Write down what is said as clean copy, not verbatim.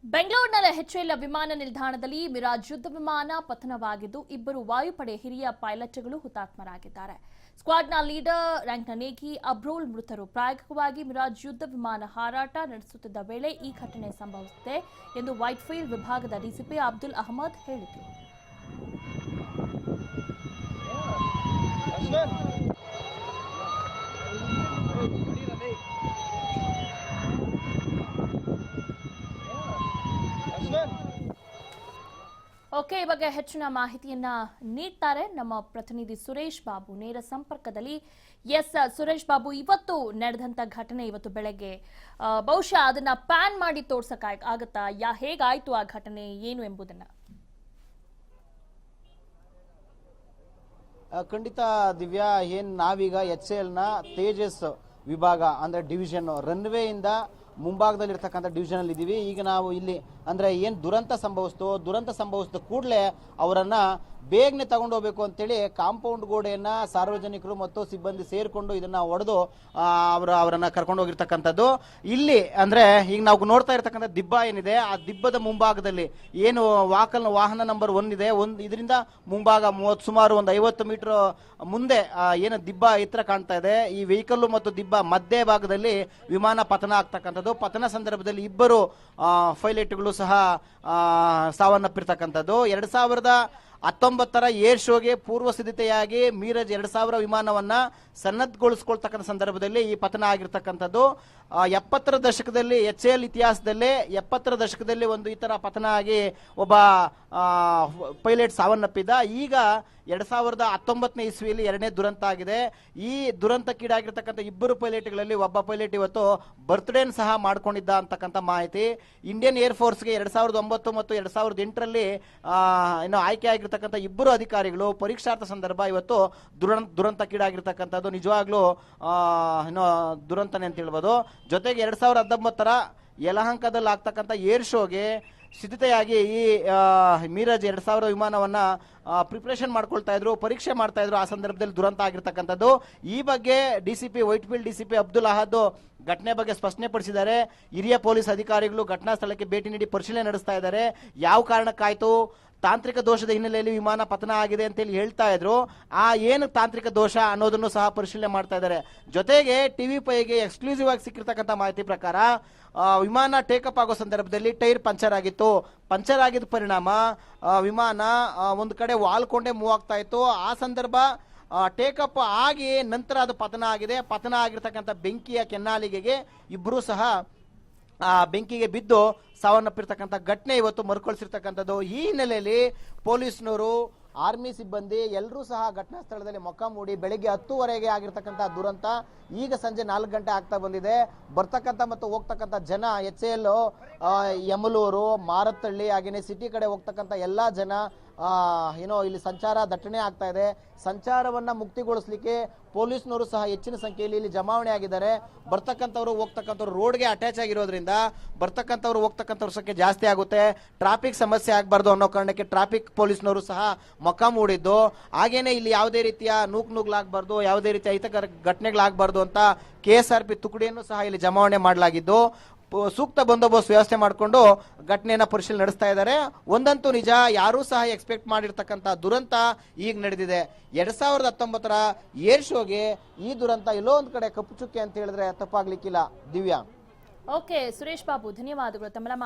ಬೆಂಗಳೂರಿನ ಎಚ್ಎಎಲ್ ವಿಮಾನ ನಿಲ್ದಾಣದಲ್ಲಿ ಮಿರಾಜ್ ಯುದ್ಧ ವಿಮಾನ ಪತನವಾಗಿದ್ದು ಇಬ್ಬರು ವಾಯುಪಡೆ ಹಿರಿಯ ಪೈಲಟ್ಗಳು ಹುತಾತ್ಮರಾಗಿದ್ದಾರೆ. ಸ್ಕ್ವಾಡ್ನ ಲೀಡರ್ ರ್ಯಾಂಕ್ನ ನೇಗಿ ಅಬ್ರೋಲ್ ಮೃತರು. ಪ್ರಾಯೋಗಿಕವಾಗಿ ಮಿರಾಜ್ ಯುದ್ಧ ವಿಮಾನ ಹಾರಾಟ ನಡೆಸುತ್ತಿದ್ದ ವೇಳೆ ಈ ಘಟನೆ ಸಂಭವಿಸಿದೆ ಎಂದು ವೈಟ್ಫೀಲ್ಡ್ ವಿಭಾಗದ ಡಿಸಿಪಿ ಅಬ್ದುಲ್ ಅಹಮದ್ ಹೇಳಿದರು. ಓಕೆ, ಈ ಬಗ್ಗೆ ಹೆಚ್ಚಿನ ಮಾಹಿತಿಯನ್ನ ನೀಡ್ತಾರೆ ನಮ್ಮ ಪ್ರತಿನಿಧಿ ಸುರೇಶ್ ಬಾಬು ನೇರ ಸಂಪರ್ಕದಲ್ಲಿ. ಎಸ್ ಸುರೇಶ್ ಬಾಬು, ಇವತ್ತು ನಡೆದಂತ ಘಟನೆ ಇವತ್ತು ಬೆಳಗ್ಗೆ ಬಹುಶಃ ಅದನ್ನ ಪ್ಯಾನ್ ಮಾಡಿ ತೋರ್ಸಕ್ ಆಗತ್ತಾ? ಹೇಗಾಯ್ತು ಆ ಘಟನೆ ಏನು ಎಂಬುದನ್ನ? ಖಂಡಿತ ದಿವ್ಯಾ, ಏನ್ ನಾವೀಗ ಎಚ್ಎಎಲ್ ನ ತೇಜಸ್ ವಿಭಾಗ ಅಂದ್ರೆ ಡಿವಿಷನ್ ರನ್ವೇ ಇಂದ ಮುಂಭಾಗದಲ್ಲಿ ಇರ್ತಕ್ಕಂಥ ಡಿವಿಷನ್ ಅಲ್ಲಿ ಇದೀವಿ. ಈಗ ನಾವು ಇಲ್ಲಿ ಅಂದ್ರೆ ಏನ್ ದುರಂತ ಸಂಭವಿಸಿದ ಕೂಡಲೇ ಅವರನ್ನ ಬೇಗನೆ ತಗೊಂಡು ಹೋಗ್ಬೇಕು ಅಂತೇಳಿ ಕಾಂಪೌಂಡ್ ಗೋಡೆಯನ್ನ ಸಾರ್ವಜನಿಕರು ಮತ್ತು ಸಿಬ್ಬಂದಿ ಸೇರ್ಕೊಂಡು ಇದನ್ನ ಒಡೆದು ಅವರನ್ನ ಕರ್ಕೊಂಡು ಹೋಗಿರ್ತಕ್ಕಂಥದ್ದು. ಇಲ್ಲಿ ಅಂದ್ರೆ ಈಗ ನಾವು ನೋಡ್ತಾ ಇರ್ತಕ್ಕಂಥ ದಿಬ್ಬ ಏನಿದೆ, ಆ ದಿಬ್ಬದ ಮುಂಭಾಗದಲ್ಲಿ ಏನು ವಾಹನ ನಂಬರ್ 1 ಇದೆ, ಇದರಿಂದ ಮುಂಭಾಗ ಸುಮಾರು ಒಂದು 50 ಮೀಟರ್ ಮುಂದೆ ಏನು ದಿಬ್ಬ ಎತ್ತರ ಕಾಣ್ತಾ ಇದೆ. ಈ ವೆಹಿಕಲ್ ಮತ್ತು ದಿಬ್ಬ ಮಧ್ಯ ಭಾಗದಲ್ಲಿ ವಿಮಾನ ಪತನ ಆಗ್ತಕ್ಕಂಥದ್ದು. ಪತನ ಸಂದರ್ಭದಲ್ಲಿ ಇಬ್ಬರು ಪೈಲಟ್ಗಳು ಸಹ ಸಾವನ್ನಪ್ಪಿರ್ತಕ್ಕಂಥದ್ದು. 2019 ಏರ್ ಶೋಗೆ ಪೂರ್ವ ಸಿದ್ಧತೆಯಾಗಿ ಮಿರಾಜ್ 2000 ವಿಮಾನವನ್ನ ಸನ್ನದ್ಧಗೊಳಿಸಿಕೊಳ್ತಕ್ಕಂಥ ಸಂದರ್ಭದಲ್ಲಿ ಈ ಪತನ ಆಗಿರ್ತಕ್ಕಂಥದ್ದು. 70ರ ದಶಕದಲ್ಲಿ ಎಚ್ಎಎಲ್ ಇತಿಹಾಸದಲ್ಲೇ 70ರ ದಶಕದಲ್ಲಿ ಒಂದು ಈ ತರ ಪತನ ಆಗಿ ಒಬ್ಬ ಪೈಲಟ್ ಸಾವನ್ನಪ್ಪಿದ್ದ. ಈಗ 2019ನೇ ಇಸ್ವಿಯಲ್ಲಿ ಎರಡನೇ ದುರಂತ ಆಗಿದೆ. ಈ ದುರಂತಕ್ಕೀಡಾಗಿರ್ತಕ್ಕಂಥ ಇಬ್ಬರು ಪೈಲಟ್ಗಳಲ್ಲಿ ಒಬ್ಬ ಪೈಲಟ್ ಇವತ್ತು ಬರ್ತ್ಡೇನ್ ಸಹ ಮಾಡ್ಕೊಂಡಿದ್ದ ಅಂತಕ್ಕಂಥ ಮಾಹಿತಿ. ಇಂಡಿಯನ್ ಏರ್ ಫೋರ್ಸ್ಗೆ 2009 ಮತ್ತು 2008ರಲ್ಲಿ ಆಯ್ಕೆ ಆಗಿರ್ತಕ್ಕಂಥ ಇಬ್ಬರು ಅಧಿಕಾರಿಗಳು ಪರೀಕ್ಷಾರ್ಥ ಸಂದರ್ಭ ಇವತ್ತು ದುರಂತಕ್ಕೀಡಾಗಿರ್ತಕ್ಕಂಥದ್ದು ನಿಜವಾಗ್ಲೂ ದುರಂತನೇ ಅಂತ ಹೇಳ್ಬೋದು. ಜೊತೆಗೆ 2019ರ ಯಲಹಂಕದಲ್ಲಿ ಆಗ್ತಕ್ಕಂಥ ಏರ್ ಶೋಗೆ ಸಿದ್ಧತೆಯಾಗಿ ಈ ಮಿರಾಜ್ 2000 ವಿಮಾನವನ್ನ ಪ್ರಿಪರೇಷನ್ ಮಾಡ್ಕೊಳ್ತಾ ಇದ್ರು, ಪರೀಕ್ಷೆ ಮಾಡ್ತಾ ಇದ್ರು. ಆ ಸಂದರ್ಭದಲ್ಲಿ ದುರಂತ ಆಗಿರ್ತಕ್ಕಂಥದ್ದು. ಈ ಬಗ್ಗೆ ವೈಟ್ಫೀಲ್ಡ್ ಡಿಸಿಪಿ ಅಬ್ದುಲ್ ಅಹದ್ ಘಟನೆ ಬಗ್ಗೆ ಸ್ಪಷ್ಟನೆ ಪಡಿಸಿದ್ದಾರೆ. ಹಿರಿಯ ಪೊಲೀಸ್ ಅಧಿಕಾರಿಗಳು ಘಟನಾ ಸ್ಥಳಕ್ಕೆ ಭೇಟಿ ನೀಡಿ ಪರಿಶೀಲನೆ ನಡೆಸ್ತಾ ಇದ್ದಾರೆ. ಯಾವ ಕಾರಣಕ್ಕಾಯ್ತು, ತಾಂತ್ರಿಕ ದೋಷದ ಹಿನ್ನೆಲೆಯಲ್ಲಿ ವಿಮಾನ ಪತನ ಆಗಿದೆ ಅಂತೇಳಿ ಹೇಳ್ತಾ ಇದ್ರು. ಆ ಏನು ತಾಂತ್ರಿಕ ದೋಷ ಅನ್ನೋದನ್ನು ಸಹ ಪರಿಶೀಲನೆ ಮಾಡ್ತಾ ಇದ್ದಾರೆ. ಜೊತೆಗೆ ಟಿವಿ5ಗೆ ಎಕ್ಸ್ಕ್ಲೂಸಿವ್ ಆಗಿ ಸಿಕ್ಕಿರ್ತಕ್ಕಂಥ ಮಾಹಿತಿ ಪ್ರಕಾರ ವಿಮಾನ ಟೇಕಪ್ ಆಗೋ ಸಂದರ್ಭದಲ್ಲಿ ಟೈರ್ ಪಂಚರ್ ಆಗಿತ್ತು. ಪಂಚರ್ ಆಗಿದ್ದ ಪರಿಣಾಮ ವಿಮಾನ ಒಂದು ಕಡೆ ವಾಲ್ಕೊಂಡೇ ಮೂವ್ ಆಗ್ತಾ ಇತ್ತು. ಆ ಸಂದರ್ಭ ಟೇಕಪ್ ಆಗಿ ನಂತರ ಅದು ಪತನ ಆಗಿದೆ. ಪತನ ಆಗಿರ್ತಕ್ಕಂಥ ಬೆಂಕಿಯ ಕೆನ್ನಾಲಿಗೆಗೆ ಇಬ್ಬರೂ ಸಹ ಬೆಂಕಿಗೆ ಬಿದ್ದು ಸಾವನ್ನಪ್ಪಿರ್ತಕ್ಕಂಥ ಘಟನೆ ಇವತ್ತು ಮರುಕಳಿಸಿರ್ತಕ್ಕಂಥದ್ದು. ಈ ಹಿನ್ನೆಲೆಯಲ್ಲಿ ಪೊಲೀಸ್ನವರು, ಆರ್ಮಿ ಸಿಬ್ಬಂದಿ ಎಲ್ಲರೂ ಸಹ ಘಟನಾ ಸ್ಥಳದಲ್ಲಿ ಮೊಕ್ಕಾಮೂಡಿ ಬೆಳಿಗ್ಗೆ 10:00 ಆಗಿರ್ತಕ್ಕಂಥ ದುರಂತ ಈಗ ಸಂಜೆ 4 ಗಂಟೆ ಆಗ್ತಾ ಬಂದಿದೆ. ಬರ್ತಕ್ಕಂಥ ಮತ್ತು ಹೋಗ್ತಕ್ಕಂಥ ಜನ ಎಚ್ಎಎಲ್ ಯಮಲೂರು, ಮಾರತ್ತಹಳ್ಳಿ ಹಾಗೇನೆ ಸಿಟಿ ಕಡೆ ಹೋಗ್ತಕ್ಕಂಥ ಎಲ್ಲಾ ಜನ ಇಲ್ಲಿ ಸಂಚಾರ ದಟ್ಟಣೆ ಆಗ್ತಾ ಇದೆ. ಸಂಚಾರವನ್ನ ಮುಕ್ತಿಗೊಳಿಸಲಿಕ್ಕೆ ಪೊಲೀಸ್ನವರು ಸಹ ಹೆಚ್ಚಿನ ಸಂಖ್ಯೆಯಲ್ಲಿ ಇಲ್ಲಿ ಜಮಾವಣೆ ಆಗಿದ್ದಾರೆ. ಬರ್ತಕ್ಕಂಥವ್ರು ಹೋಗ್ತಕ್ಕಂಥವ್ರು ರೋಡ್ಗೆ ಅಟ್ಯಾಚ್ ಆಗಿರೋದ್ರಿಂದ ಬರ್ತಕ್ಕಂಥವ್ರು ಹೋಗ್ತಕ್ಕಂಥವ್ರ ಸಂಖ್ಯೆ ಜಾಸ್ತಿ ಆಗುತ್ತೆ. ಟ್ರಾಫಿಕ್ ಸಮಸ್ಯೆ ಆಗಬಾರ್ದು ಅನ್ನೋ ಕಾರಣಕ್ಕೆ ಟ್ರಾಫಿಕ್ ಪೊಲೀಸ್ನವರು ಸಹ ಮೊಕ್ಕ ಮೂಡಿದ್ದು. ಹಾಗೇನೆ ಇಲ್ಲಿ ಯಾವುದೇ ರೀತಿಯ ನುಗ್ಲಾಗಬಾರ್ದು, ಯಾವುದೇ ರೀತಿಯ ಅಹಿತಕರ ಘಟನೆಗಳಾಗಬಾರ್ದು ಅಂತ KSRP ತುಕಡಿಯನ್ನು ಸಹ ಇಲ್ಲಿ ಜಮಾವಣೆ ಮಾಡಲಾಗಿದ್ದು ಸೂಕ್ತ ಬಂದೋಬಸ್ತ್ ವ್ಯವಸ್ಥೆ ಮಾಡಿಕೊಂಡು ಘಟನೆಯನ್ನ ಪರಿಶೀಲನೆ ನಡೆಸ್ತಾ ಇದ್ದಾರೆ. ಒಂದಂತೂ ನಿಜ, ಯಾರೂ ಸಹ ಎಕ್ಸ್ಪೆಕ್ಟ್ ಮಾಡಿರ್ತಕ್ಕಂಥ ದುರಂತ ಈಗ ನಡೆದಿದೆ. 2019ರ ಏರ್ ಶೋಗೆ ಈ ದುರಂತ ಎಲ್ಲೋ ಒಂದ್ ಕಡೆ ಕಪ್ಪು ಚುಕ್ಕೆ ಅಂತ ಹೇಳಿದ್ರೆ ತಪ್ಪಾಗ್ಲಿಕ್ಕಿಲ್ಲ. ದಿವ್ಯಾ. ಓಕೆ ಸುರೇಶ್ ಬಾಬು, ಧನ್ಯವಾದಗಳು ತಮ್ಮ